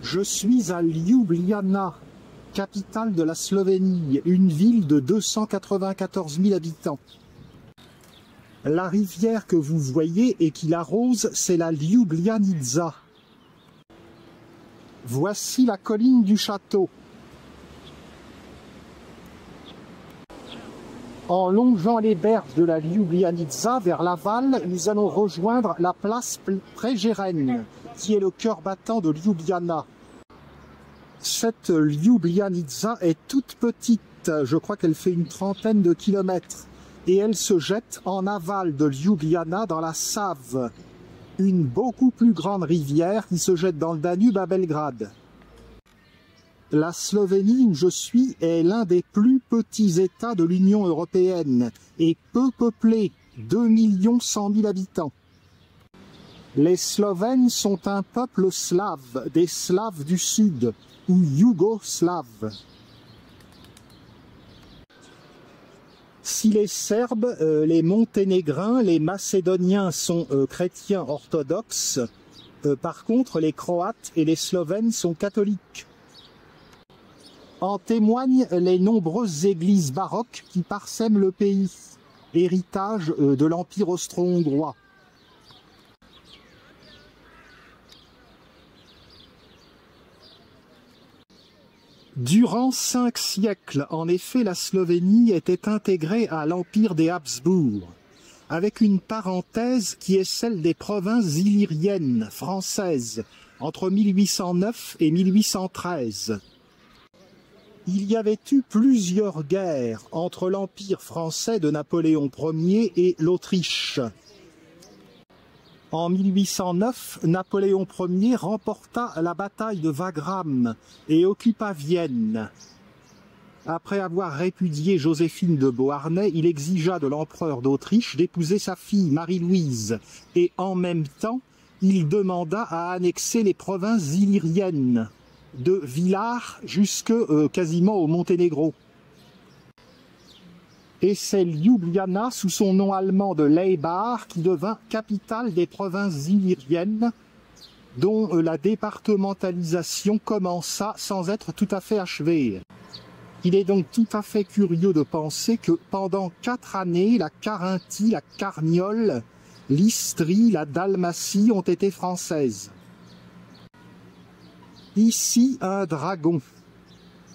Je suis à Ljubljana, capitale de la Slovénie, une ville de 294 000 habitants. La rivière que vous voyez et qui l'arrose, c'est la Ljubljanica. Voici la colline du château. En longeant les berges de la Ljubljanica vers l'aval, nous allons rejoindre la place Prejerane, qui est le cœur battant de Ljubljana. Cette Ljubljanica est toute petite, je crois qu'elle fait une trentaine de kilomètres, et elle se jette en aval de Ljubljana dans la Save, une beaucoup plus grande rivière qui se jette dans le Danube à Belgrade. La Slovénie où je suis est l'un des plus petits États de l'Union européenne et peu peuplé, 2 100 000 habitants. Les Slovènes sont un peuple slave, des Slaves du Sud, ou Yougoslaves. Si les Serbes, les Monténégrins, les Macédoniens sont chrétiens orthodoxes, par contre les Croates et les Slovènes sont catholiques. En témoignent les nombreuses églises baroques qui parsèment le pays, héritage de l'Empire austro-hongrois. Durant 5 siècles, en effet, la Slovénie était intégrée à l'Empire des Habsbourg, avec une parenthèse qui est celle des provinces illyriennes françaises, entre 1809 et 1813. Il y avait eu plusieurs guerres entre l'Empire français de Napoléon Ier et l'Autriche. En 1809, Napoléon Ier remporta la bataille de Wagram et occupa Vienne. Après avoir répudié Joséphine de Beauharnais, il exigea de l'empereur d'Autriche d'épouser sa fille Marie-Louise et en même temps, il demanda à annexer les provinces illyriennes, de Villars jusque quasiment au Monténégro. Et c'est Ljubljana, sous son nom allemand de Leibar, qui devint capitale des provinces illyriennes, dont la départementalisation commença sans être tout à fait achevée. Il est donc tout à fait curieux de penser que pendant 4 années, la Carinthie, la Carniole, l'Istrie, la Dalmatie ont été françaises. Ici, un dragon.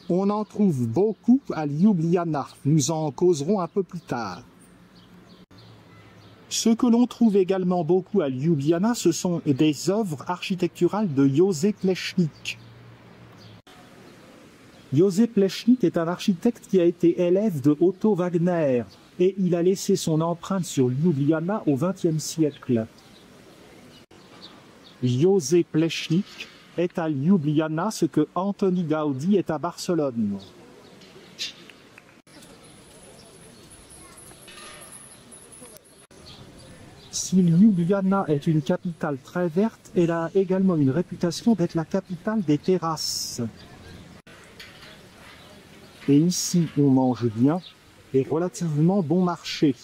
On en trouve beaucoup à Ljubljana. Nous en causerons un peu plus tard. Ce que l'on trouve également beaucoup à Ljubljana, ce sont des œuvres architecturales de Jože Plečnik. Jože Plečnik est un architecte qui a été élève de Otto Wagner et il a laissé son empreinte sur Ljubljana au XXe siècle. Jože Plečnik est à Ljubljana ce que Antoni Gaudí est à Barcelone. Si Ljubljana est une capitale très verte, elle a également une réputation d'être la capitale des terrasses. Et ici, on mange bien et relativement bon marché.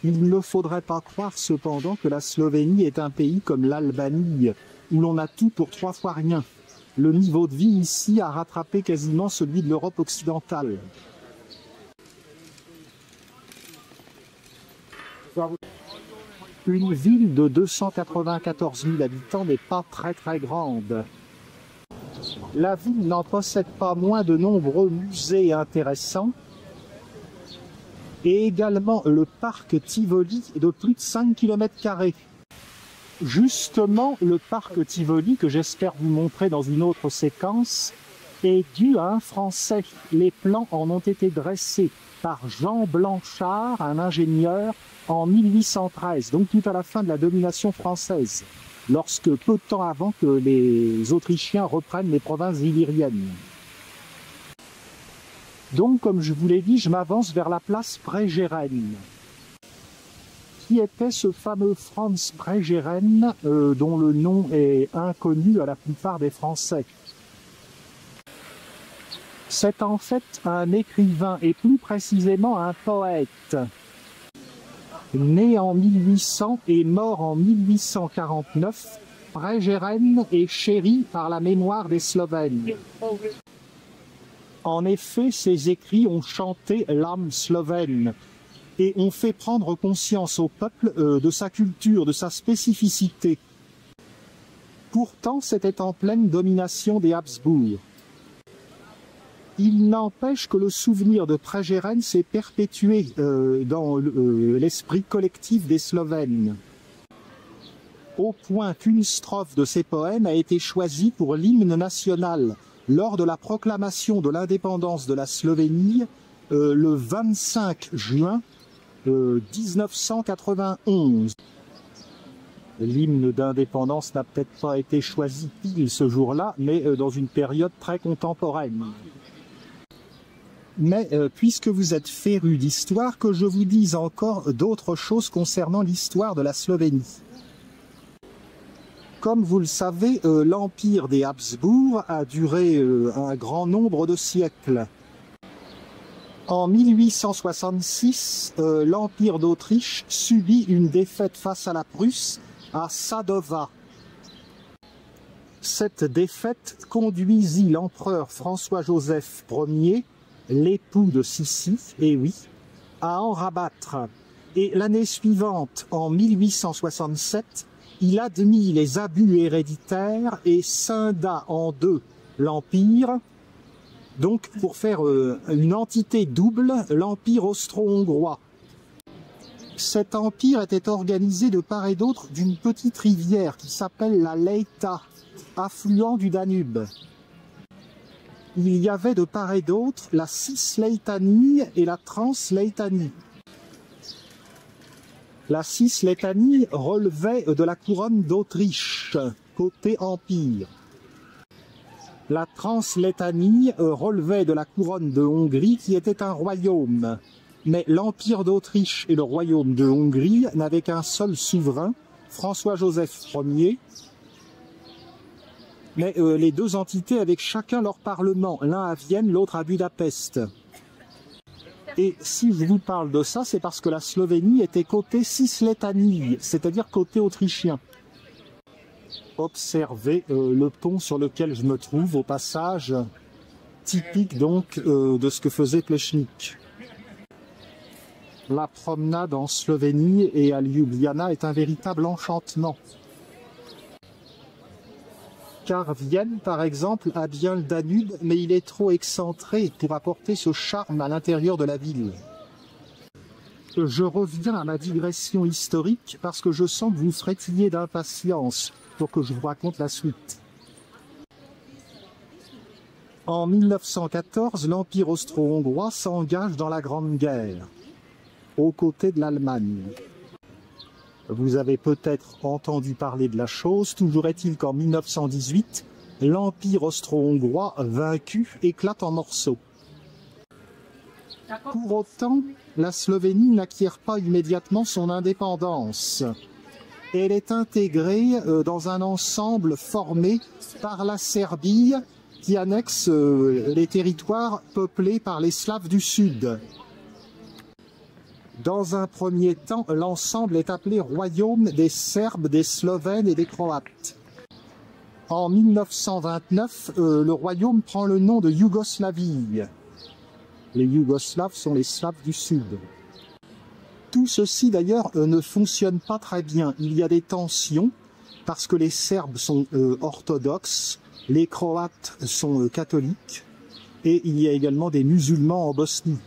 Il ne faudrait pas croire cependant que la Slovénie est un pays comme l'Albanie, où l'on a tout pour 3 fois rien. Le niveau de vie ici a rattrapé quasiment celui de l'Europe occidentale. Une ville de 294 000 habitants n'est pas très grande. La ville n'en possède pas moins de nombreux musées intéressants et également le parc Tivoli de plus de 5 km². Justement, le parc Tivoli, que j'espère vous montrer dans une autre séquence, est dû à un Français. Les plans en ont été dressés par Jean Blanchard, un ingénieur, en 1813, donc tout à la fin de la domination française, lorsque peu de temps avant que les Autrichiens reprennent les provinces illyriennes. Donc, comme je vous l'ai dit, je m'avance vers la place Prejerane. Qui était ce fameux Franz Prejerane, dont le nom est inconnu à la plupart des Français? C'est en fait un écrivain, et plus précisément un poète, né en 1800 et mort en 1849, Pregeren est chéri par la mémoire des Slovènes. En effet, ces écrits ont chanté l'âme slovène et ont fait prendre conscience au peuple de sa culture, de sa spécificité. Pourtant, c'était en pleine domination des Habsbourg. Il n'empêche que le souvenir de Pregeren s'est perpétué dans l'esprit collectif des Slovènes, au point qu'une strophe de ses poèmes a été choisie pour l'hymne national lors de la proclamation de l'indépendance de la Slovénie le 25 juin 1991. L'hymne d'indépendance n'a peut-être pas été choisi pile ce jour-là, mais dans une période très contemporaine. Mais puisque vous êtes férus d'histoire, que je vous dise encore d'autres choses concernant l'histoire de la Slovénie. Comme vous le savez, l'empire des Habsbourg a duré un grand nombre de siècles. En 1866, l'empire d'Autriche subit une défaite face à la Prusse à Sadova. Cette défaite conduisit l'empereur François-Joseph Ier, l'époux de Sissi, et oui, à en rabattre. Et l'année suivante, en 1867, il admit les abus héréditaires et scinda en deux l'empire, donc pour faire une entité double, l'empire austro-hongrois. Cet empire était organisé de part et d'autre d'une petite rivière qui s'appelle la Leita, affluent du Danube. Il y avait de part et d'autre la Cisleitanie et la Transleitanie. La Cisleitanie relevait de la couronne d'Autriche, côté empire. La Transleitanie relevait de la couronne de Hongrie, qui était un royaume. Mais l'empire d'Autriche et le royaume de Hongrie n'avaient qu'un seul souverain, François-Joseph Ier. Mais les deux entités avaient chacun leur parlement, l'un à Vienne, l'autre à Budapest. Et si je vous parle de ça, c'est parce que la Slovénie était côté Cisleitanie, c'est-à-dire côté autrichien. Observez le pont sur lequel je me trouve, au passage, typique donc de ce que faisait Plečnik. La promenade en Slovénie et à Ljubljana est un véritable enchantement. Car Vienne, par exemple, a bien le Danube, mais il est trop excentré pour apporter ce charme à l'intérieur de la ville. Je reviens à ma digression historique parce que je sens que vous frétillez d'impatience pour que je vous raconte la suite. En 1914, l'Empire austro-hongrois s'engage dans la Grande Guerre, aux côtés de l'Allemagne. Vous avez peut-être entendu parler de la chose, toujours est-il qu'en 1918, l'Empire austro-hongrois vaincu éclate en morceaux. Pour autant, la Slovénie n'acquiert pas immédiatement son indépendance. Elle est intégrée dans un ensemble formé par la Serbie qui annexe les territoires peuplés par les Slaves du Sud. Dans un premier temps, l'ensemble est appelé Royaume des Serbes, des Slovènes et des Croates. En 1929, le royaume prend le nom de Yougoslavie. Les Yougoslaves sont les Slaves du Sud. Tout ceci d'ailleurs ne fonctionne pas très bien. Il y a des tensions parce que les Serbes sont orthodoxes, les Croates sont catholiques et il y a également des musulmans en Bosnie.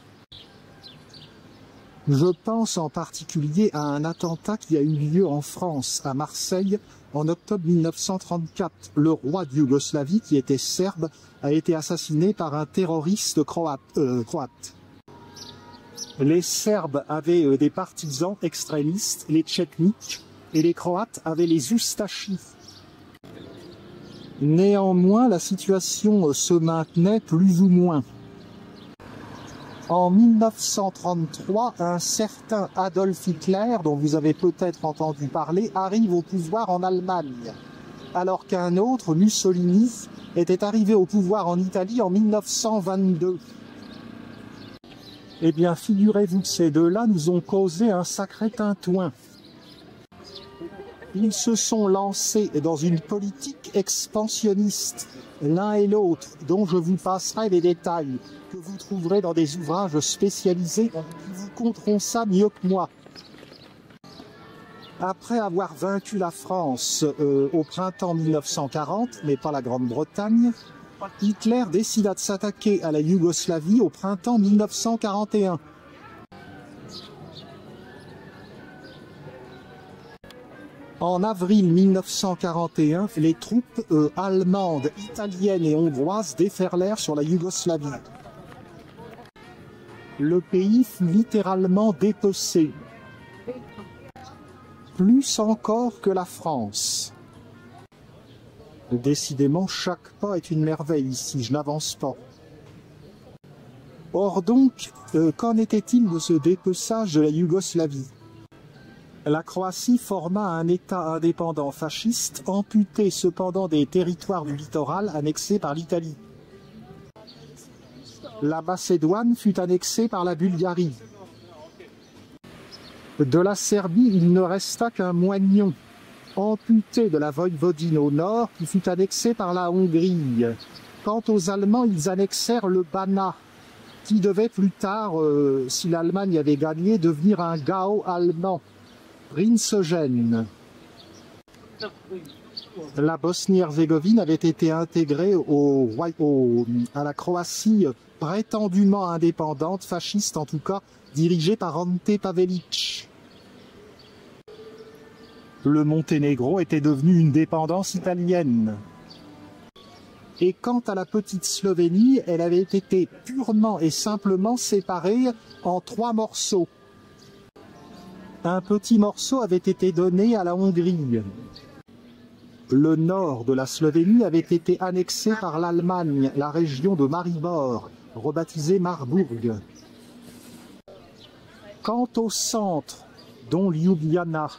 Je pense en particulier à un attentat qui a eu lieu en France, à Marseille, en octobre 1934. Le roi de Yougoslavie, qui était serbe, a été assassiné par un terroriste croate. Les Serbes avaient des partisans extrémistes, les Tchetniks, et les Croates avaient les Oustachis. Néanmoins, la situation se maintenait plus ou moins. En 1933, un certain Adolf Hitler, dont vous avez peut-être entendu parler, arrive au pouvoir en Allemagne, alors qu'un autre, Mussolini, était arrivé au pouvoir en Italie en 1922. Eh bien, figurez-vous que ces deux-là nous ont causé un sacré tintouin. Ils se sont lancés dans une politique expansionniste, l'un et l'autre, dont je vous passerai les détails, que vous trouverez dans des ouvrages spécialisés qui vous conteront ça mieux que moi. Après avoir vaincu la France au printemps 1940, mais pas la Grande-Bretagne, Hitler décida de s'attaquer à la Yougoslavie au printemps 1941. En avril 1941, les troupes allemandes, italiennes et hongroises déferlèrent sur la Yougoslavie. Le pays fut littéralement dépecé, plus encore que la France. Décidément, chaque pas est une merveille ici, je n'avance pas. Or donc, qu'en était-il de ce dépeçage de la Yougoslavie? La Croatie forma un État indépendant fasciste, amputé cependant des territoires du littoral annexés par l'Italie. La Macédoine fut annexée par la Bulgarie. De la Serbie, il ne resta qu'un moignon, amputé de la Voïvodine au nord, qui fut annexée par la Hongrie. Quant aux Allemands, ils annexèrent le Banat, qui devait plus tard, si l'Allemagne avait gagné, devenir un Gau allemand. Prince-Eugène. La Bosnie-Herzégovine avait été intégrée à la Croatie prétendument indépendante, fasciste en tout cas, dirigée par Ante Pavelić. Le Monténégro était devenu une dépendance italienne. Et quant à la petite Slovénie, elle avait été purement et simplement séparée en 3 morceaux. Un petit morceau avait été donné à la Hongrie. Le nord de la Slovénie avait été annexé par l'Allemagne, la région de Maribor, rebaptisée Marbourg. Quant au centre, dont Ljubljana,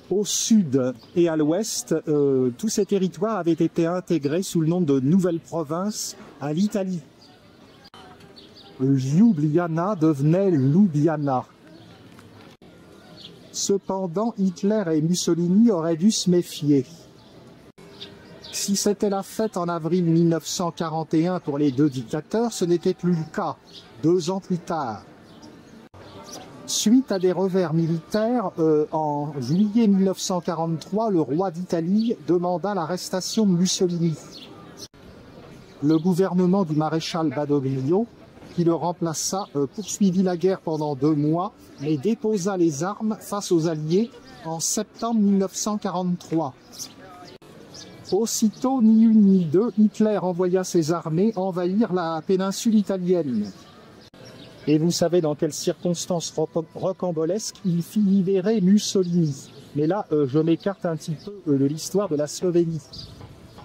au sud et à l'ouest, tous ces territoires avaient été intégrés sous le nom de nouvelles provinces à l'Italie. Ljubljana devenait Ljubljana. Cependant, Hitler et Mussolini auraient dû se méfier. Si c'était la fête en avril 1941 pour les deux dictateurs, ce n'était plus le cas, 2 ans plus tard. Suite à des revers militaires, en juillet 1943, le roi d'Italie demanda l'arrestation de Mussolini. Le gouvernement du maréchal Badoglio, qui le remplaça, poursuivit la guerre pendant 2 mois, mais déposa les armes face aux Alliés en septembre 1943. Aussitôt, ni une ni deux, Hitler envoya ses armées envahir la péninsule italienne. Et vous savez dans quelles circonstances rocambolesques il fit libérer Mussolini. Mais là, je m'écarte un petit peu de l'histoire de la Slovénie.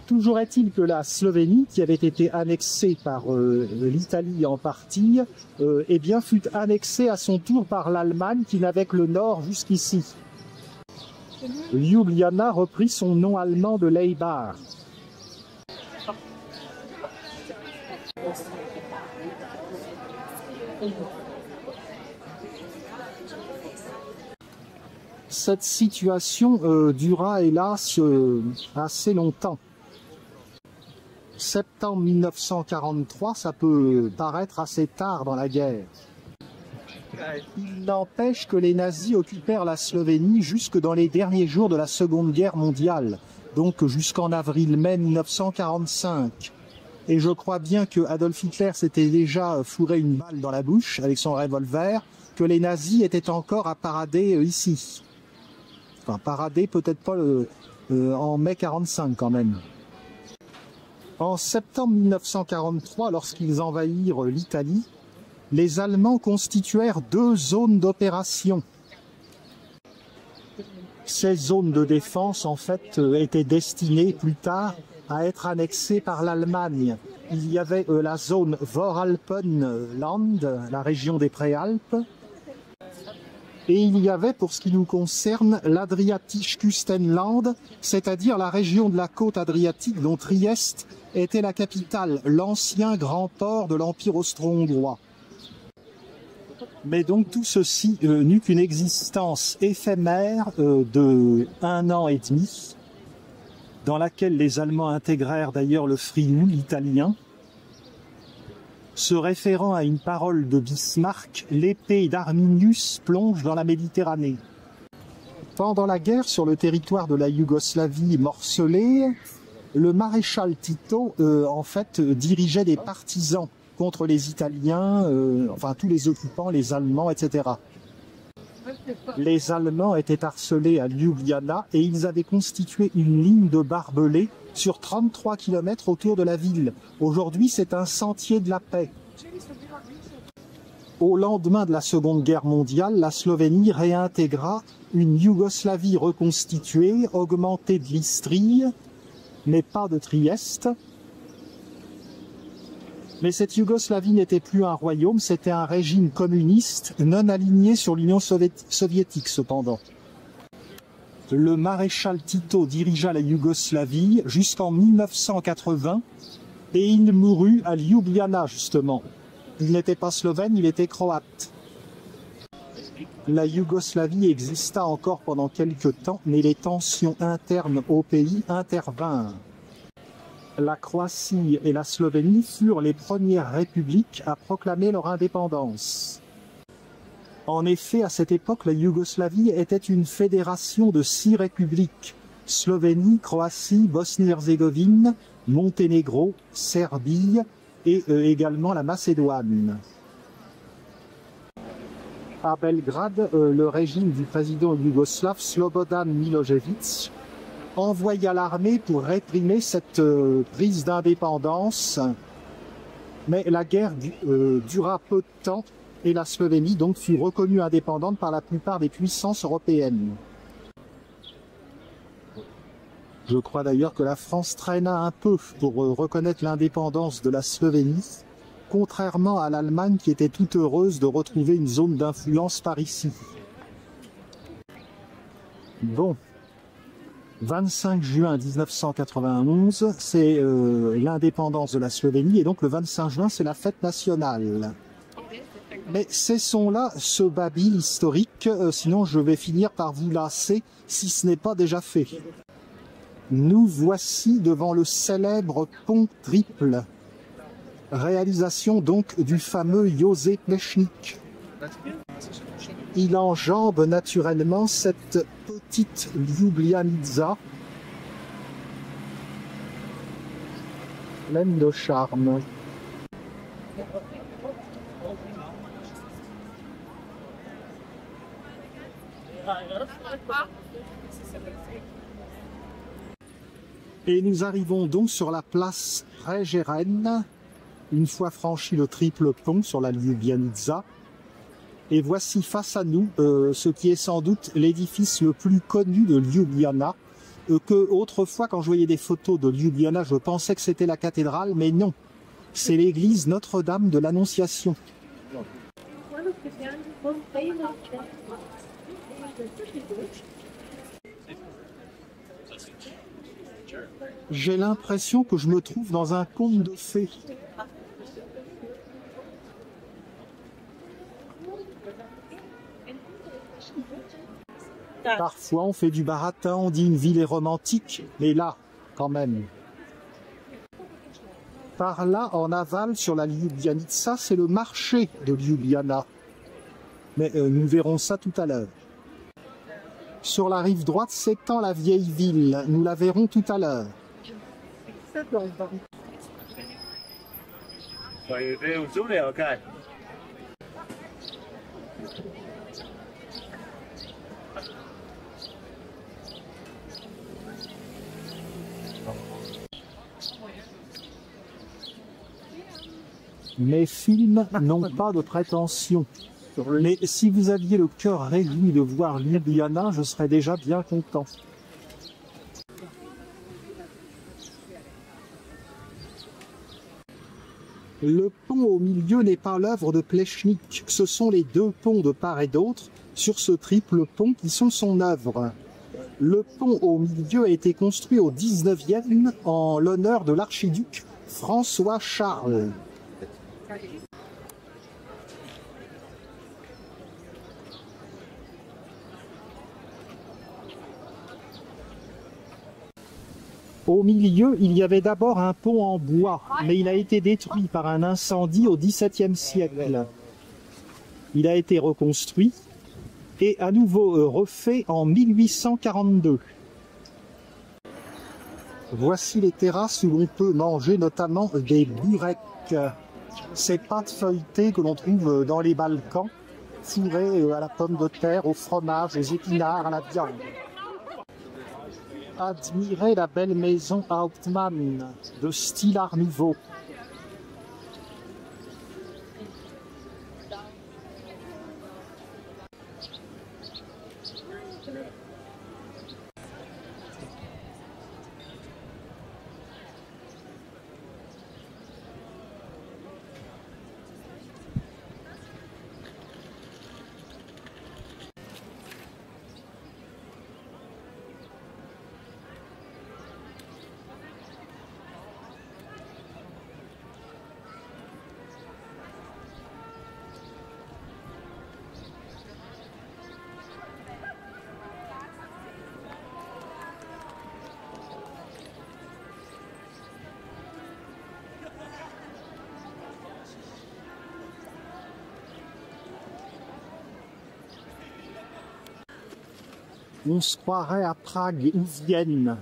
Toujours est-il que la Slovénie, qui avait été annexée par l'Italie en partie, eh bien, fut annexée à son tour par l'Allemagne, qui n'avait que le nord jusqu'ici. Ljubljana reprit son nom allemand de Leibar. Cette situation dura hélas assez longtemps. Septembre 1943, ça peut paraître assez tard dans la guerre. Il n'empêche que les nazis occupèrent la Slovénie jusque dans les derniers jours de la Seconde Guerre mondiale, donc jusqu'en avril-mai 1945. Et je crois bien que Adolf Hitler s'était déjà fourré une balle dans la bouche avec son revolver, que les nazis étaient encore à parader ici. Enfin, parader peut-être pas en mai 1945 quand même. En septembre 1943, lorsqu'ils envahirent l'Italie, les Allemands constituèrent 2 zones d'opération. Ces zones de défense, en fait, étaient destinées plus tard à être annexées par l'Allemagne. Il y avait la zone Voralpenland, la région des Préalpes, et il y avait, pour ce qui nous concerne, l'Adriatische Küstenland, c'est-à-dire la région de la côte adriatique dont Trieste était la capitale, l'ancien grand port de l'Empire austro-hongrois. Mais donc tout ceci n'eut qu'une existence éphémère de 1 an et demi, dans laquelle les Allemands intégrèrent d'ailleurs le frioul italien, se référant à une parole de Bismarck, l'épée d'Arminius plonge dans la Méditerranée. Pendant la guerre sur le territoire de la Yougoslavie morcelée, le maréchal Tito, en fait, dirigeait des partisans contre les Italiens, enfin tous les occupants, les Allemands, etc. Les Allemands étaient harcelés à Ljubljana et ils avaient constitué une ligne de barbelés sur 33 km autour de la ville. Aujourd'hui, c'est un sentier de la paix. Au lendemain de la Seconde Guerre mondiale, la Slovénie réintégra une Yougoslavie reconstituée, augmentée de l'Istrie, mais pas de Trieste. Mais cette Yougoslavie n'était plus un royaume, c'était un régime communiste non aligné sur l'Union soviétique cependant. Le maréchal Tito dirigea la Yougoslavie jusqu'en 1980 et il mourut à Ljubljana justement. Il n'était pas slovène, il était croate. La Yougoslavie exista encore pendant quelque temps, mais les tensions internes au pays intervinrent. La Croatie et la Slovénie furent les premières républiques à proclamer leur indépendance. En effet, à cette époque, la Yougoslavie était une fédération de 6 républiques: Slovénie, Croatie, Bosnie-Herzégovine, Monténégro, Serbie et également la Macédoine. À Belgrade, le régime du président yougoslave Slobodan Milošević envoya l'armée pour réprimer cette prise d'indépendance. Mais la guerre dura peu de temps et la Slovénie donc fut reconnue indépendante par la plupart des puissances européennes. Je crois d'ailleurs que la France traîna un peu pour reconnaître l'indépendance de la Slovénie, contrairement à l'Allemagne qui était toute heureuse de retrouver une zone d'influence par ici. Bon. 25 juin 1991, c'est l'indépendance de la Slovénie, et donc le 25 juin, c'est la fête nationale. Mais cessons là ce babil historique, sinon je vais finir par vous lasser, si ce n'est pas déjà fait. Nous voici devant le célèbre pont triple, réalisation donc du fameux Jože Plečnik. Il enjambe naturellement cette petite Ljubljanica, pleine de charme. Et nous arrivons donc sur la place Prešeren, une fois franchi le triple pont sur la Ljubljanica. Et voici face à nous ce qui est sans doute l'édifice le plus connu de Ljubljana, que autrefois quand je voyais des photos de Ljubljana, je pensais que c'était la cathédrale, mais non, c'est l'église Notre-Dame de l'Annonciation. J'ai l'impression que je me trouve dans un conte de fées. Parfois on fait du baratin, on dit une ville est romantique, mais là, quand même. Par là, en aval, sur la Ljubljanica, c'est le marché de Ljubljana. Mais nous verrons ça tout à l'heure. Sur la rive droite s'étend la vieille ville, nous la verrons tout à l'heure. Mes films n'ont pas de prétention. Mais si vous aviez le cœur réjoui de voir Ljubljana, je serais déjà bien content. Le pont au milieu n'est pas l'œuvre de Plečnik, ce sont les 2 ponts de part et d'autre sur ce triple pont qui sont son œuvre. Le pont au milieu a été construit au 19e en l'honneur de l'archiduc François Charles. Au milieu, il y avait d'abord un pont en bois, mais il a été détruit par un incendie au XVIIe siècle. Il a été reconstruit et à nouveau refait en 1842. Voici les terrasses où l'on peut manger notamment des burecs, ces pâtes feuilletées que l'on trouve dans les Balkans, fourrées à la pomme de terre, au fromage, aux épinards, à la viande. Admirez la belle maison Hauptmann, de style Art Nouveau. On se croirait à Prague ou Vienne.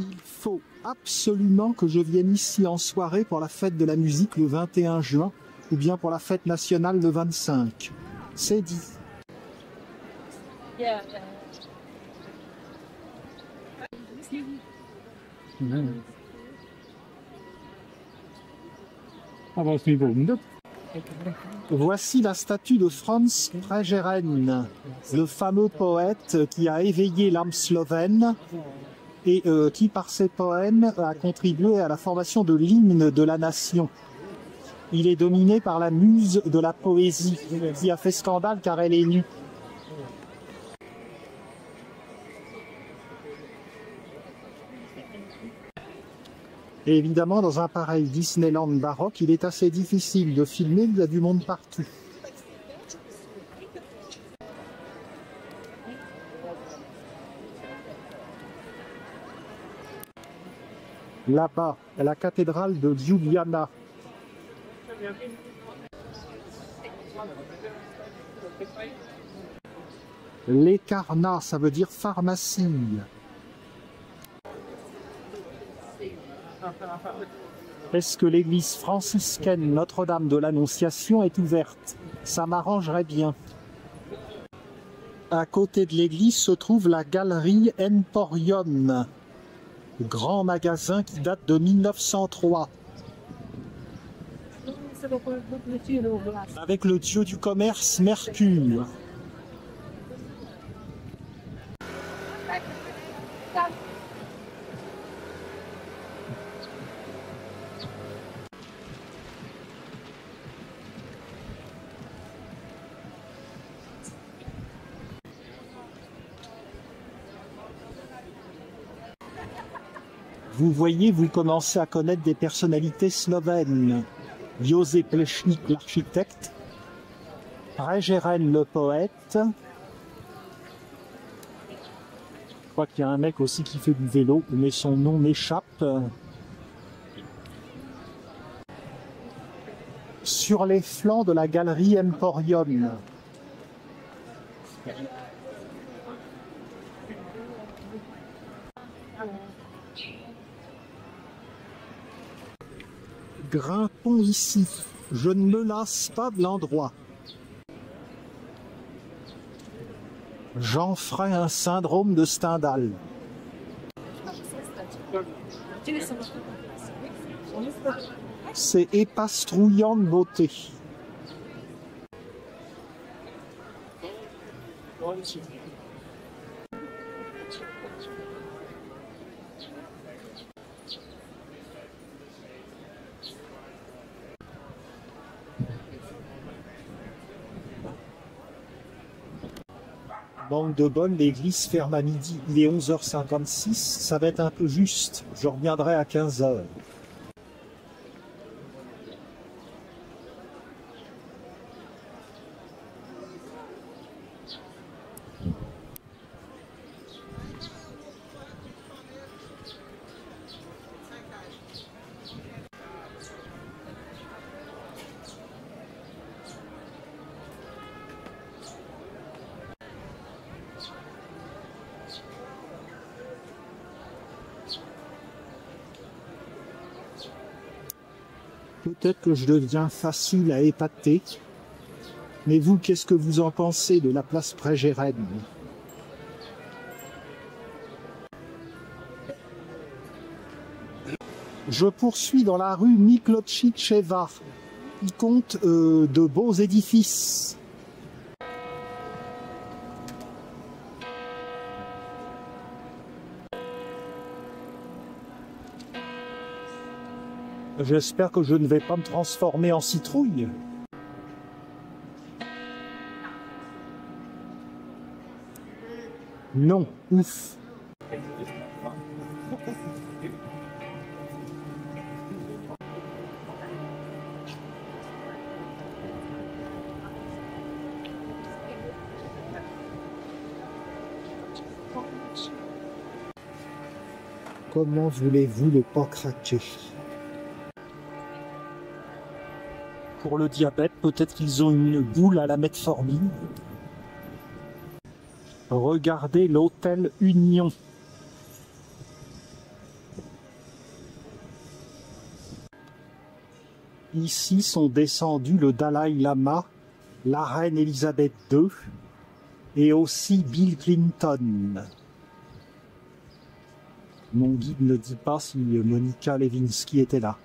Il faut absolument que je vienne ici en soirée pour la fête de la musique le 21 juin ou bien pour la fête nationale le 25. C'est dit. Voici la statue de Franz Pregeren, le fameux poète qui a éveillé l'âme slovène et qui, par ses poèmes, a contribué à la formation de l'hymne de la nation. Il est dominé par la muse de la poésie, qui a fait scandale car elle est nue. Et évidemment, dans un pareil Disneyland baroque, il est assez difficile de filmer, il y a du monde partout. Là-bas, la cathédrale de Ljubljana. L'Ekarna, ça veut dire pharmacie. Est-ce que l'église franciscaine Notre-Dame de l'Annonciation est ouverte? Ça m'arrangerait bien. À côté de l'église se trouve la galerie Emporium, grand magasin qui date de 1903. Avec le dieu du commerce Mercure. Vous voyez, vous commencez à connaître des personnalités slovènes. Josef Plečnik, l'architecte, Pregeren, le poète. Je crois qu'il y a un mec aussi qui fait du vélo, mais son nom m'échappe. Sur les flancs de la galerie Emporium. Grimpons ici, je ne me lasse pas de l'endroit. J'en ferai un syndrome de Stendhal. C'est épastrouillant de beauté. Manque de bol, l'église ferme à midi. Il est 11h56, ça va être un peu juste. Je reviendrai à 15h. Peut-être que je deviens facile à épater. Mais vous, qu'est-ce que vous en pensez de la place Prégérenne? Je poursuis dans la rue Miklotchitcheva, qui compte de beaux édifices. J'espère que je ne vais pas me transformer en citrouille. Non, ouf. Comment voulez-vous ne pas craquer? Pour le diabète, peut-être qu'ils ont une boule à la metformine. Regardez l'hôtel Union. Ici sont descendus le Dalai Lama, la reine Elisabeth II et aussi Bill Clinton. Mon guide ne dit pas si Monica Lewinsky était là.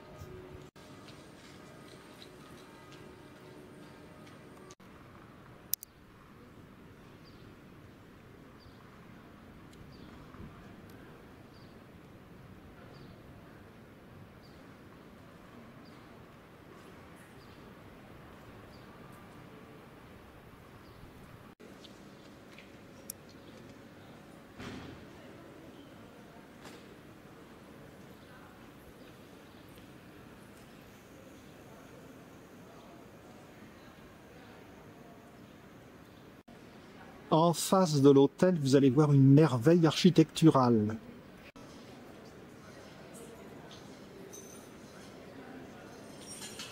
En face de l'hôtel, vous allez voir une merveille architecturale.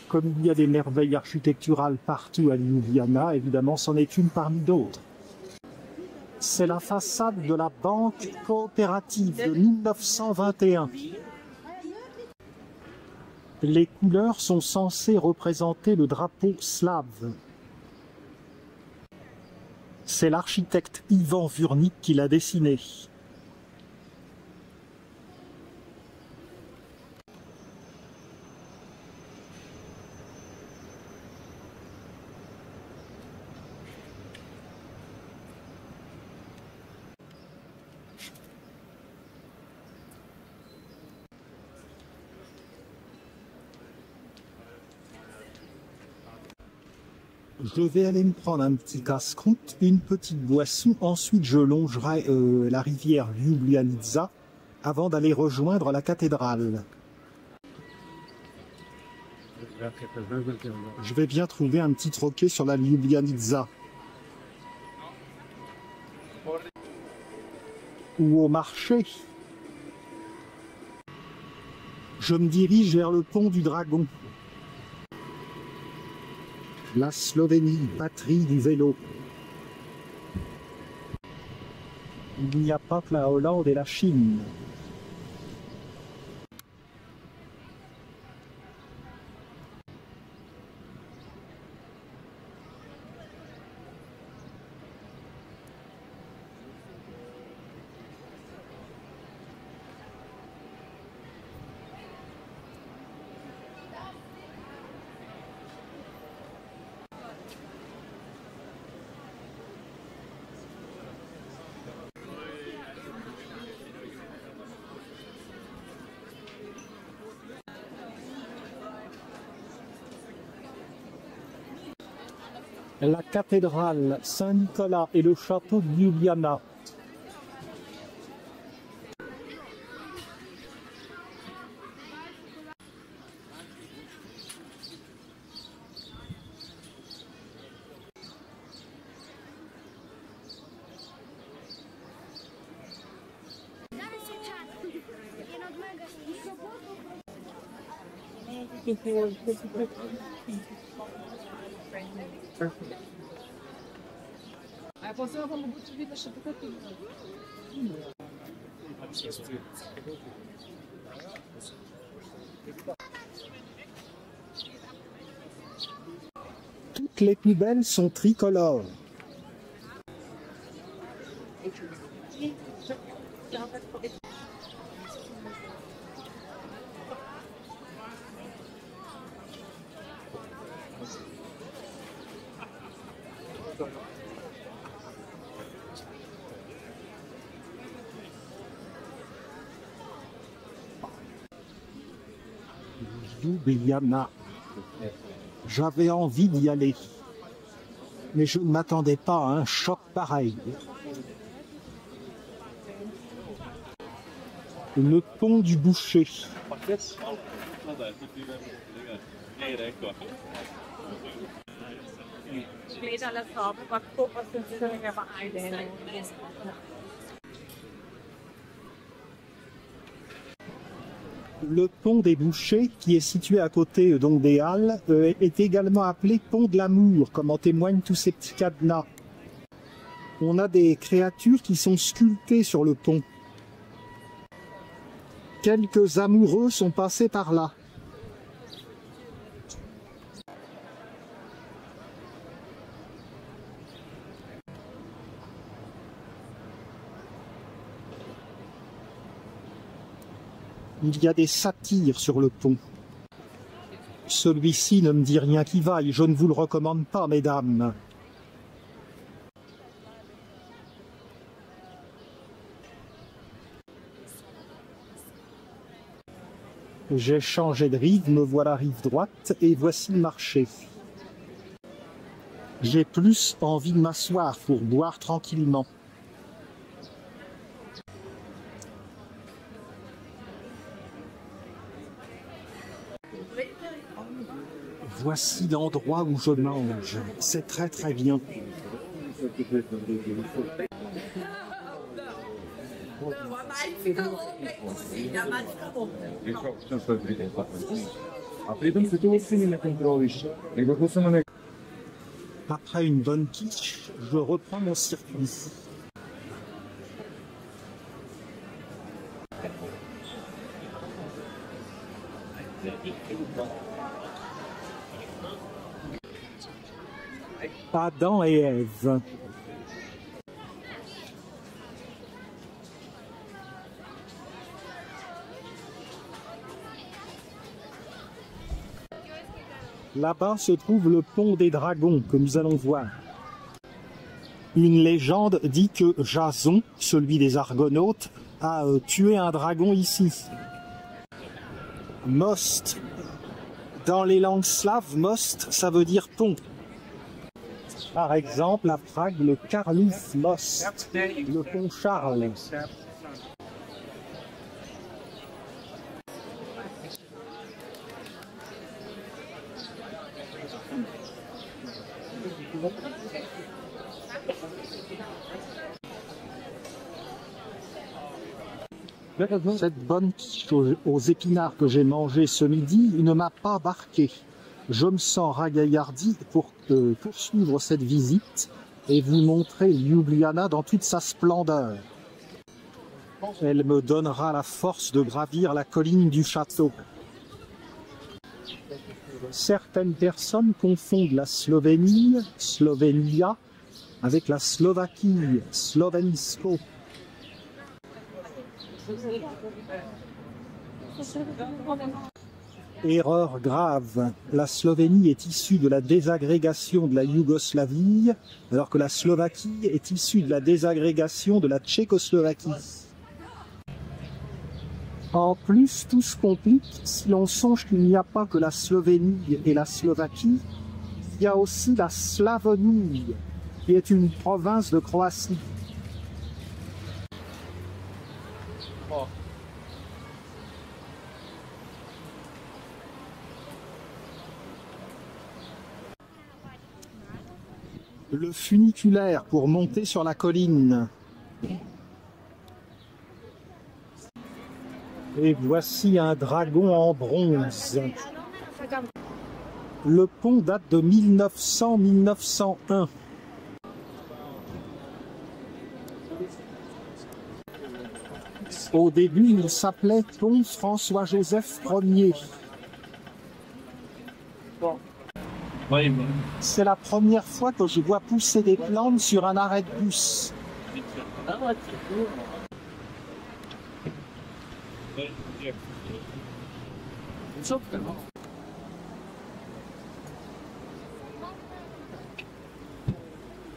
Comme il y a des merveilles architecturales partout à Ljubljana, évidemment, c'en est une parmi d'autres. C'est la façade de la banque coopérative de 1921. Les couleurs sont censées représenter le drapeau slave. C'est l'architecte Ivan Vurnik qui l'a dessiné. Je vais aller me prendre un petit casse-croûte, une petite boisson, ensuite je longerai la rivière Ljubljanica avant d'aller rejoindre la cathédrale. Je vais bien trouver un petit troquet sur la Ljubljanica. Ou au marché. Je me dirige vers le pont du Dragon. La Slovénie, patrie du vélo. Il n'y a pas que la Hollande et la Chine. la cathédrale Saint-Nicolas et le château de Ljubljana. Toutes les poubelles sont tricolores. Ljubljana. J'avais envie d'y aller, mais je ne m'attendais pas à un choc pareil. Le pont du Boucher. Le pont des Bouchers, qui est situé à côté donc des Halles, est également appelé pont de l'amour, comme en témoignent tous ces petits cadenas. On a des créatures qui sont sculptées sur le pont. Quelques amoureux sont passés par là. Il y a des satyres sur le pont. Celui-ci ne me dit rien qui vaille, je ne vous le recommande pas, mesdames. J'ai changé de rive, me voilà rive droite, et voici le marché. J'ai plus envie de m'asseoir pour boire tranquillement. Voici l'endroit où je mange. C'est très très bien. Après une bonne quiche, je reprends mon circuit. Adam et Ève. Là-bas se trouve le pont des dragons que nous allons voir. Une légende dit que Jason, celui des Argonautes, a tué un dragon ici. Most. Dans les langues slaves, most, ça veut dire pont. Par exemple, à Prague, le Karlov Most, le pont Charles. Cette bonne quiche aux épinards que j'ai mangée ce midi ne m'a pas marqué. Je me sens ragaillardi pour poursuivre cette visite et vous montrer Ljubljana dans toute sa splendeur. Elle me donnera la force de gravir la colline du château. Certaines personnes confondent la Slovénie, Slovenia, avec la Slovaquie, Slovensko. Erreur grave. La Slovénie est issue de la désagrégation de la Yougoslavie, alors que la Slovaquie est issue de la désagrégation de la Tchécoslovaquie. En plus, tout se complique si l'on songe qu'il n'y a pas que la Slovénie et la Slovaquie, Il y a aussi la Slavonie, qui est une province de Croatie. Le funiculaire pour monter sur la colline. Et voici un dragon en bronze. Le pont date de 1900-1901. Au début, il s'appelait pont François-Joseph Ier. C'est la première fois que je vois pousser des plantes sur un arrêt de bus.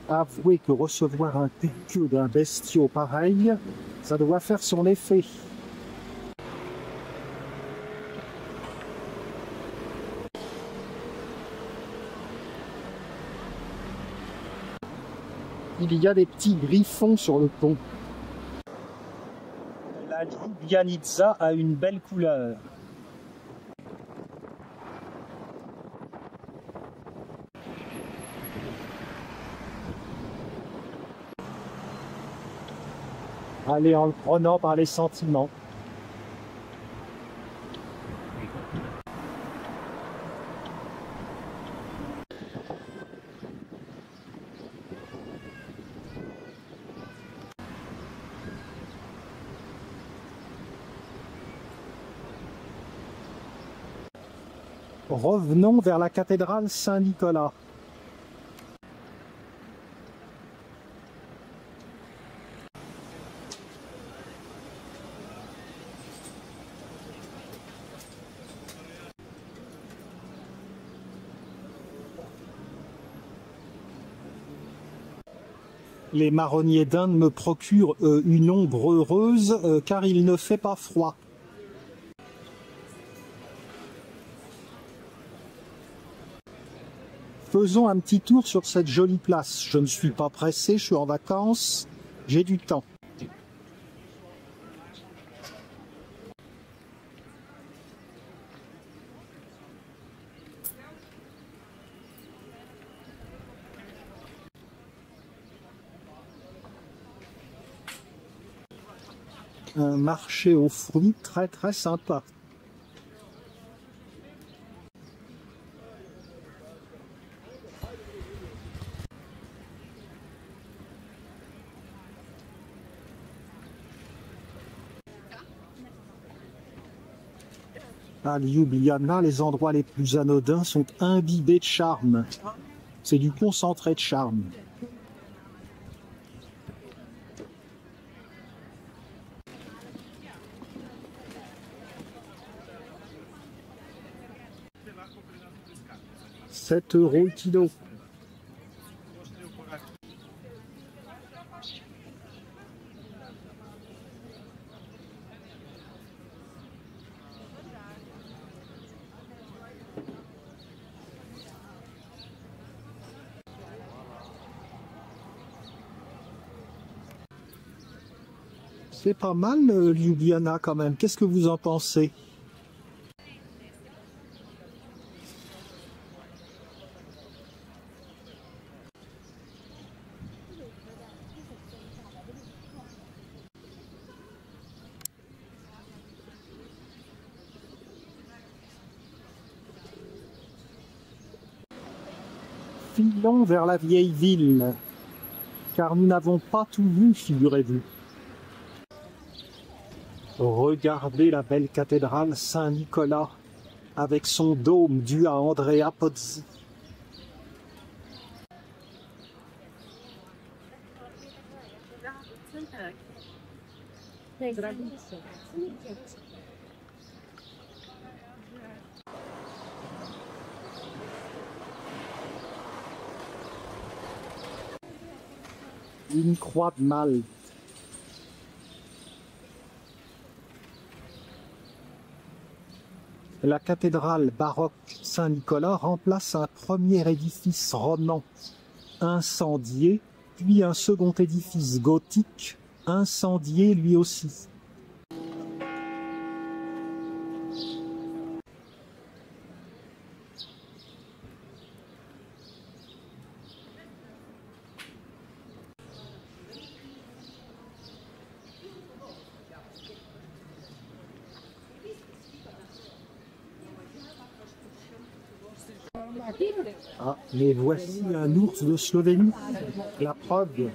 Avouez que recevoir un piqûre d'un bestiau pareil, ça doit faire son effet. Il y a des petits griffons sur le pont. La Ljubljanica a une belle couleur. Allez, en le prenant par les sentiments. Revenons vers la cathédrale Saint-Nicolas. Les marronniers d'Inde me procurent une ombre heureuse car il ne fait pas froid. Faisons un petit tour sur cette jolie place. Je ne suis pas pressé, je suis en vacances, j'ai du temps. Un marché aux fruits très très sympa. À Ljubljana, les endroits les plus anodins sont imbibés de charme. C'est du concentré de charme. €7 le kilo. C'est pas mal, Ljubljana, quand même. Qu'est-ce que vous en pensez? Filons vers la vieille ville, car nous n'avons pas tout vu, figurez-vous. Regardez la belle cathédrale Saint-Nicolas, avec son dôme dû à Andrea Pozzi. Une croix de Malte. La cathédrale baroque Saint-Nicolas remplace un premier édifice roman incendié, puis un second édifice gothique incendié lui aussi. Ah, mais voici un ours de Slovénie, la preuve.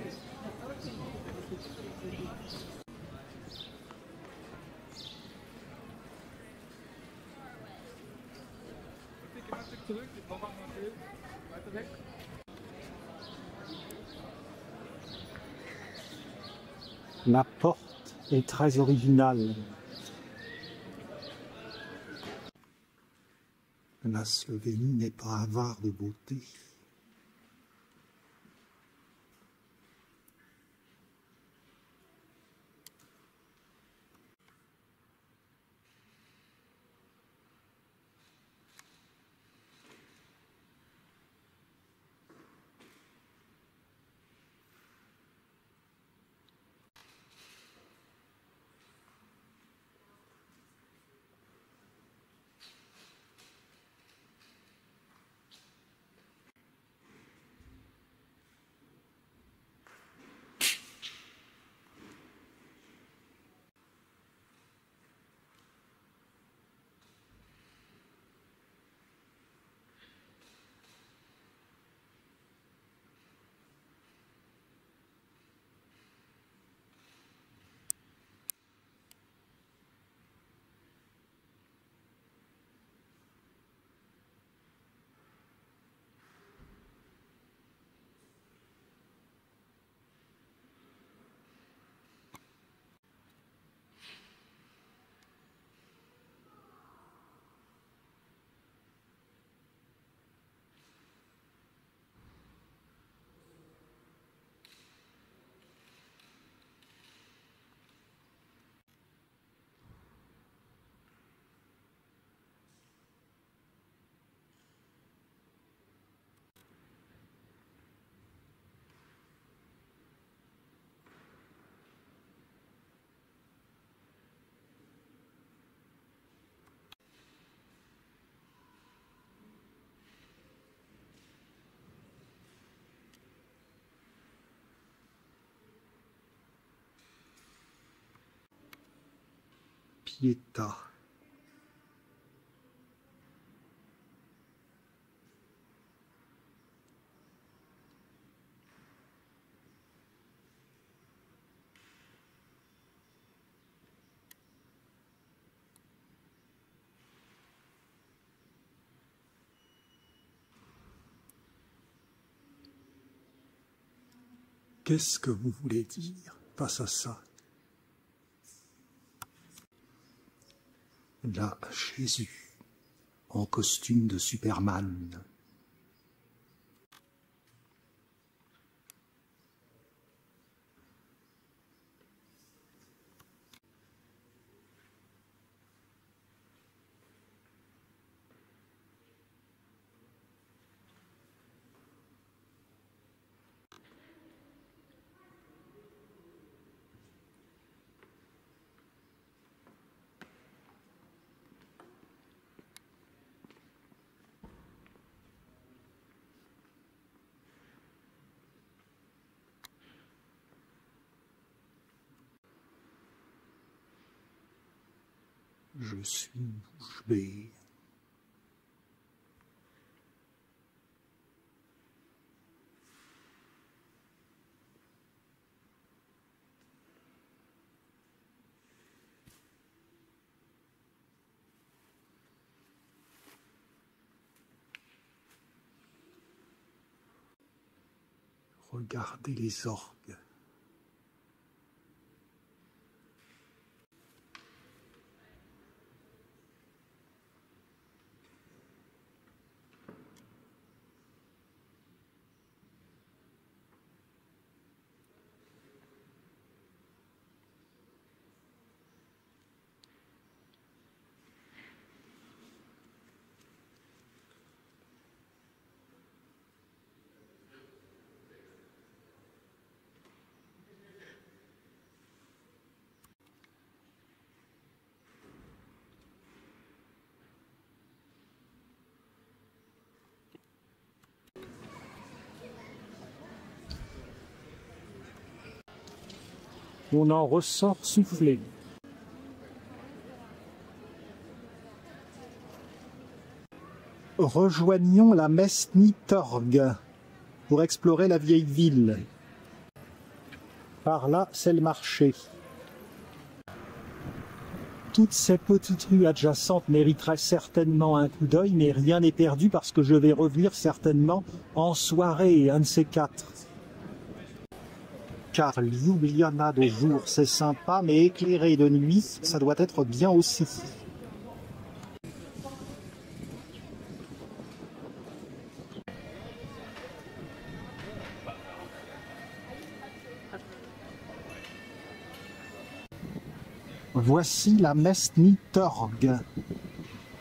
La porte est très originale. La Slovénie n'est pas avare de beauté. Pietà. Qu'est-ce que vous voulez dire face à ça? Là, Jésus, en costume de Superman. Je suis bouche bée. Regardez les orgues. On en ressort soufflé. Rejoignons la Mestny Torg pour explorer la vieille ville. Par là, c'est le marché. Toutes ces petites rues adjacentes mériteraient certainement un coup d'œil, mais rien n'est perdu parce que je vais revenir certainement en soirée, un de ces quatre. Car Ljubljana de jour, c'est sympa, mais éclairé de nuit, ça doit être bien aussi. Voici la Mestny Torg.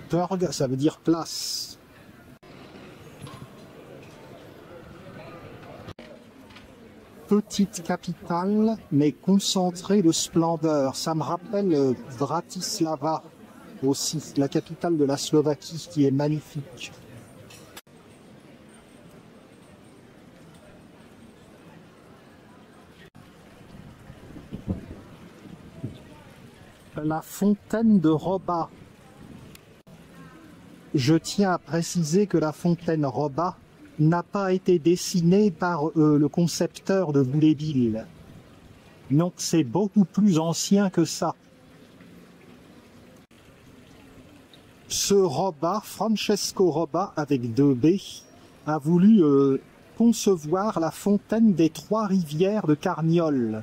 Torg, ça veut dire place. Petite capitale, mais concentrée de splendeur. Ça me rappelle Bratislava aussi, la capitale de la Slovaquie, qui est magnifique. La fontaine de Roba. Je tiens à préciser que la fontaine Roba n'a pas été dessinée par le concepteur de Bouléville. Donc c'est beaucoup plus ancien que ça. Ce Roba, Francesco Roba, avec 2 B, a voulu concevoir la fontaine des 3 rivières de Carniole.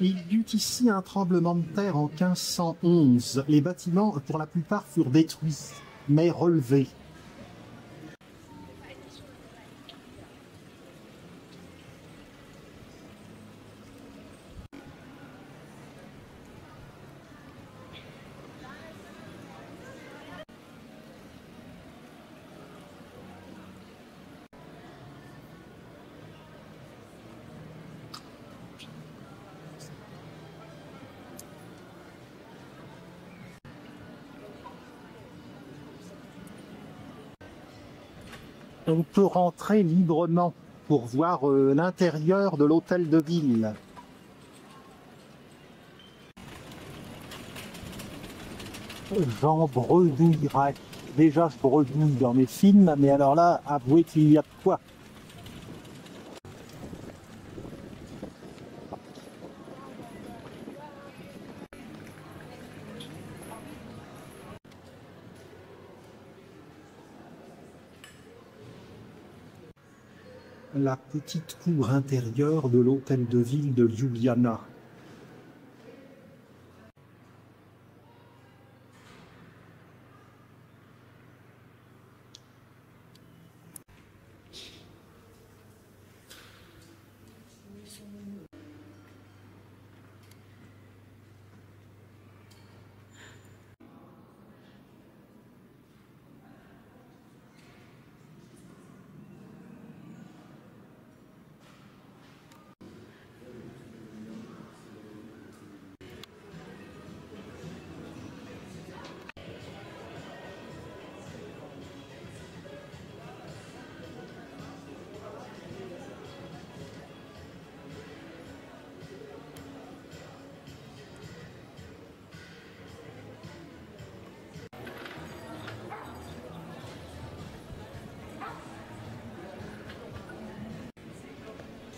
Il y eut ici un tremblement de terre en 1511. Les bâtiments, pour la plupart, furent détruits, mais relevés. On peut rentrer librement pour voir l'intérieur de l'hôtel de ville. J'en bredouillerais. Déjà, je bredouille dans mes films, mais alors là, avouez qu'il y a de quoi. La petite cour intérieure de l'hôtel de ville de Ljubljana.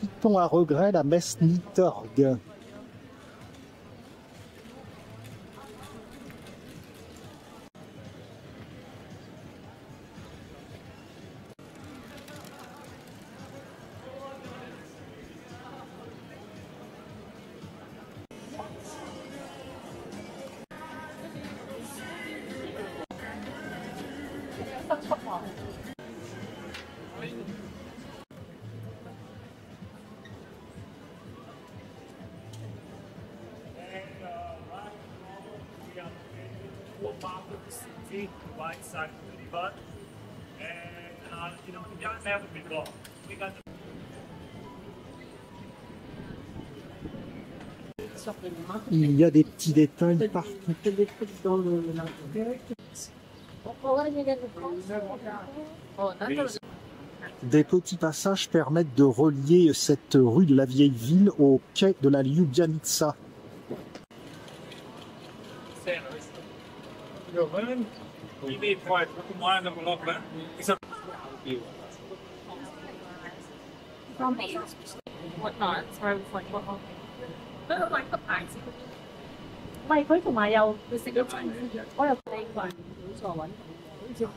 Quittons à regret la Mestny Torg. Il y a des petits détails partout. Des petits passages permettent de relier cette rue de la vieille ville au quai de la Ljubljanica.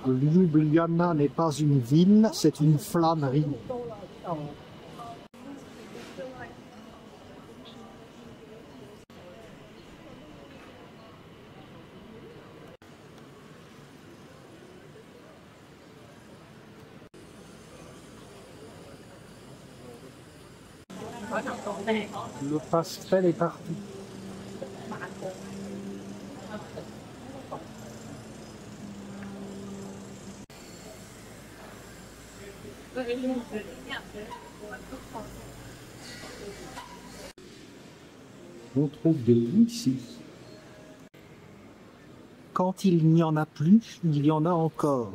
Ljubljana n'est pas une ville, c'est une flânerie. Le pastel est partout. On trouve des lits ici. Quand il n'y en a plus, il y en a encore.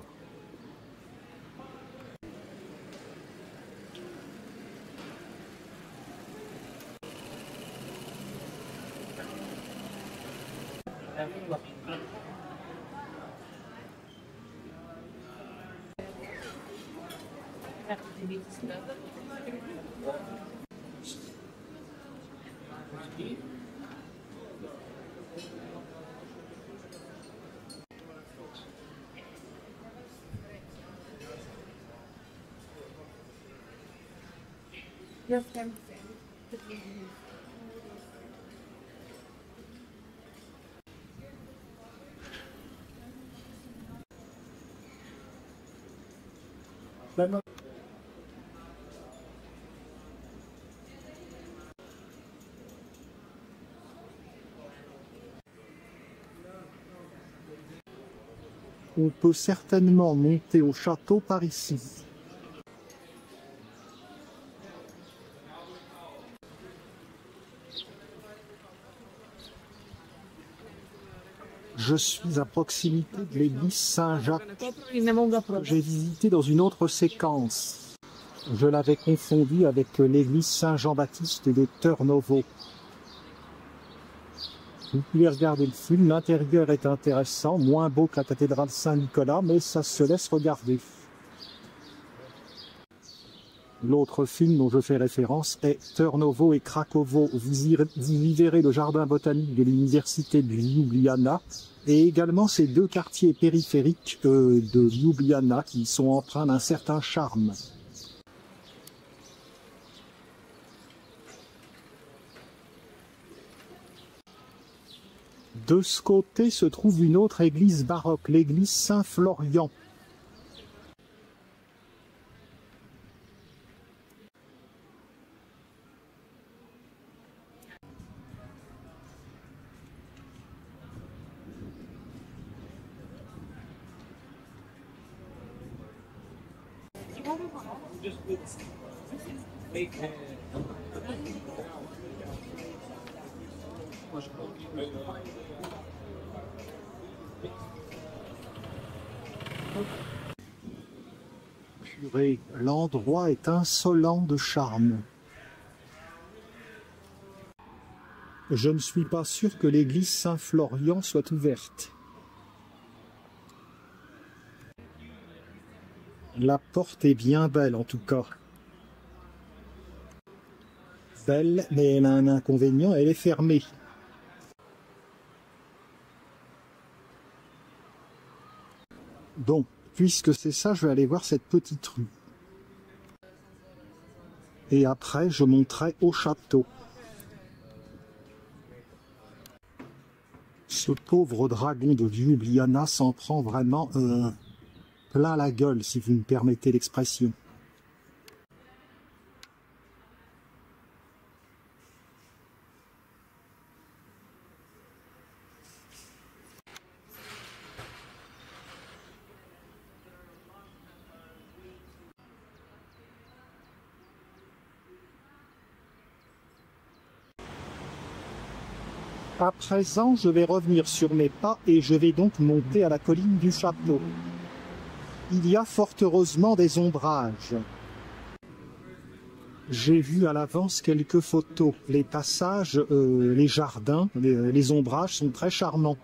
On peut certainement monter au château par ici. Je suis à proximité de l'église Saint-Jacques que j'ai visité dans une autre séquence. Je l'avais confondu avec l'église Saint-Jean-Baptiste de Trnovo. Vous pouvez regarder le film, l'intérieur est intéressant, moins beau que la cathédrale Saint-Nicolas, mais ça se laisse regarder. L'autre film dont je fais référence est Trnovo et Krakowo. Vous y verrez le jardin botanique de l'université de Ljubljana et également ces deux quartiers périphériques de Ljubljana qui sont empreints d'un certain charme. De ce côté se trouve une autre église baroque, l'église Saint-Florian. Purée, l'endroit est insolent de charme. Je ne suis pas sûr que l'église Saint-Florian soit ouverte. La porte est bien belle en tout cas. Belle, mais elle a un inconvénient, elle est fermée. Bon, puisque c'est ça, je vais aller voir cette petite rue. Et après, je monterai au château. Ce pauvre dragon de Ljubljana s'en prend vraiment plein la gueule, si vous me permettez l'expression. À présent, je vais revenir sur mes pas et je vais donc monter à la colline du château. Il y a fort heureusement des ombrages. J'ai vu à l'avance quelques photos. Les passages, les jardins, les ombrages sont très charmants.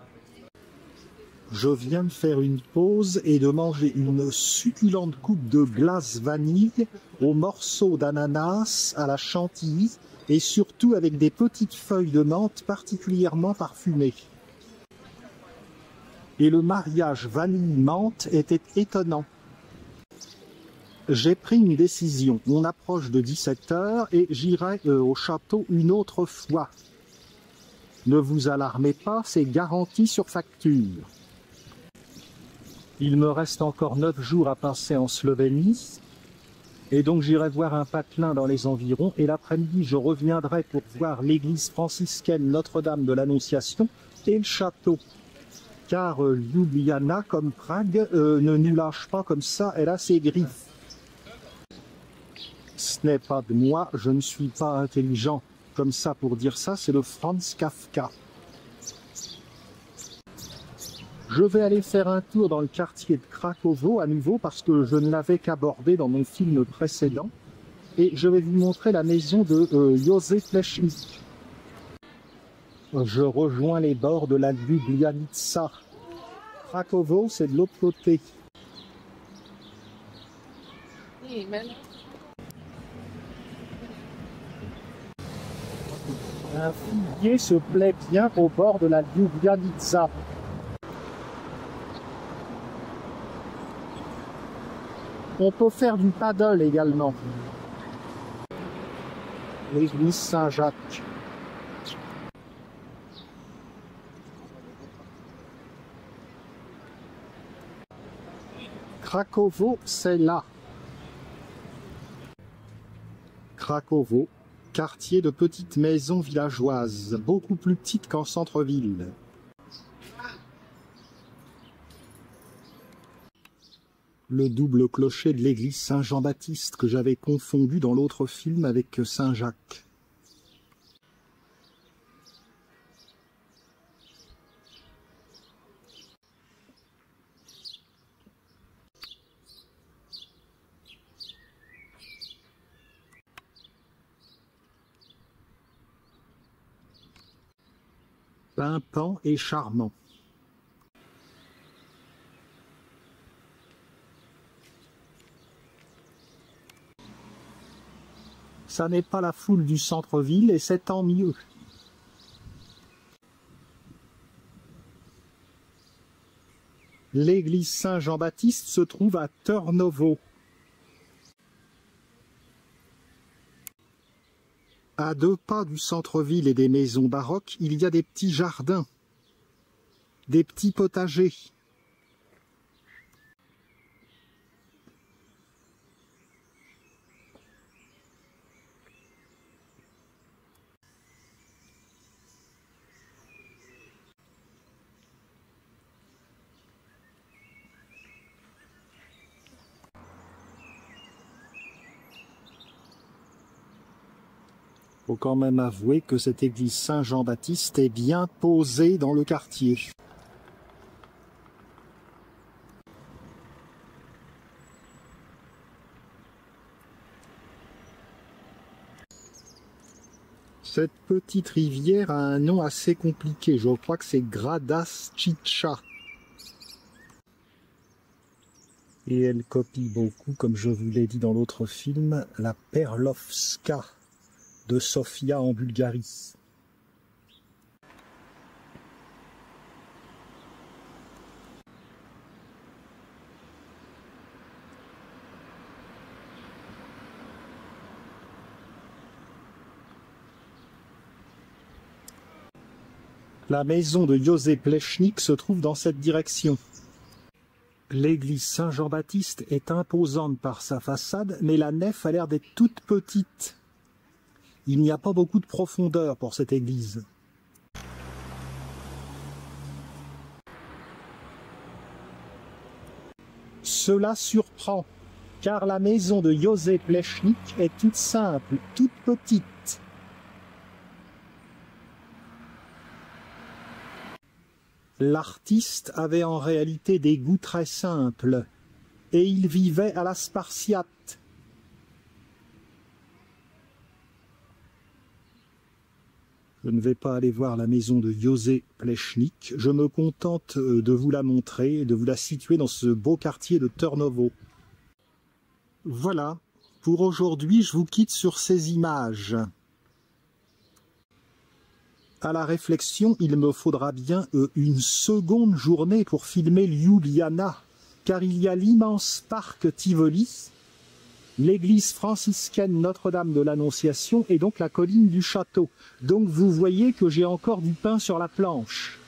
Je viens de faire une pause et de manger une succulente coupe de glace vanille aux morceaux d'ananas à la chantilly et surtout avec des petites feuilles de menthe particulièrement parfumées. Et le mariage vanille-menthe était étonnant. J'ai pris une décision. On approche de 17 h et j'irai au château une autre fois. Ne vous alarmez pas, c'est garanti sur facture. Il me reste encore 9 jours à passer en Slovénie. Et donc j'irai voir un patelin dans les environs et l'après-midi je reviendrai pour voir l'église franciscaine Notre-Dame de l'Annonciation et le château. Car Ljubljana, comme Prague, ne nous lâche pas comme ça, elle a ses griffes. Ce n'est pas de moi, je ne suis pas intelligent comme ça pour dire ça, c'est de Franz Kafka. Je vais aller faire un tour dans le quartier de Krakowo à nouveau parce que je ne l'avais qu'abordé dans mon film précédent. Et je vais vous montrer la maison de Józef Plečnik. Je rejoins les bords de la Ljubljanica. Krakowo, c'est de l'autre côté. Un figuier se plaît bien au bord de la Ljubljanica. On peut faire du paddle également. L'église Saint-Jacques. Krakowo, c'est là. Krakowo, quartier de petites maisons villageoises, beaucoup plus petites qu'en centre-ville. Le double clocher de l'église Saint-Jean-Baptiste que j'avais confondu dans l'autre film avec Saint-Jacques. Pimpant et charmant. Ça n'est pas la foule du centre-ville et c'est tant mieux. L'église Saint-Jean-Baptiste se trouve à Trnovo. À 2 pas du centre-ville et des maisons baroques, il y a des petits jardins, des petits potagers. Faut quand même avouer que cette église Saint-Jean-Baptiste est bien posée dans le quartier. Cette petite rivière a un nom assez compliqué, je crois que c'est Gradaščica. Et elle copie beaucoup, comme je vous l'ai dit dans l'autre film, la Perlovska de Sofia en Bulgarie. La maison de Józef Plečnik se trouve dans cette direction. L'église Saint-Jean-Baptiste est imposante par sa façade, mais la nef a l'air d'être toute petite. Il n'y a pas beaucoup de profondeur pour cette église. Cela surprend, car la maison de Józef Plečnik est toute simple, toute petite. L'artiste avait en réalité des goûts très simples, et il vivait à la spartiate. Je ne vais pas aller voir la maison de Józef Plečnik, je me contente de vous la montrer et de vous la situer dans ce beau quartier de Trnovo. Voilà, pour aujourd'hui je vous quitte sur ces images. À la réflexion, il me faudra bien une seconde journée pour filmer Ljubljana, car il y a l'immense parc Tivoli, l'église franciscaine Notre-Dame de l'Annonciation et donc la colline du château. Donc vous voyez que j'ai encore du pain sur la planche.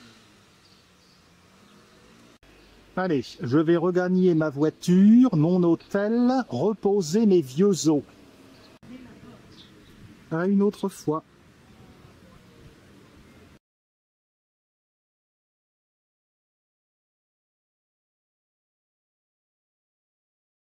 Allez, je vais regagner ma voiture, mon hôtel, reposer mes vieux os. À une autre fois.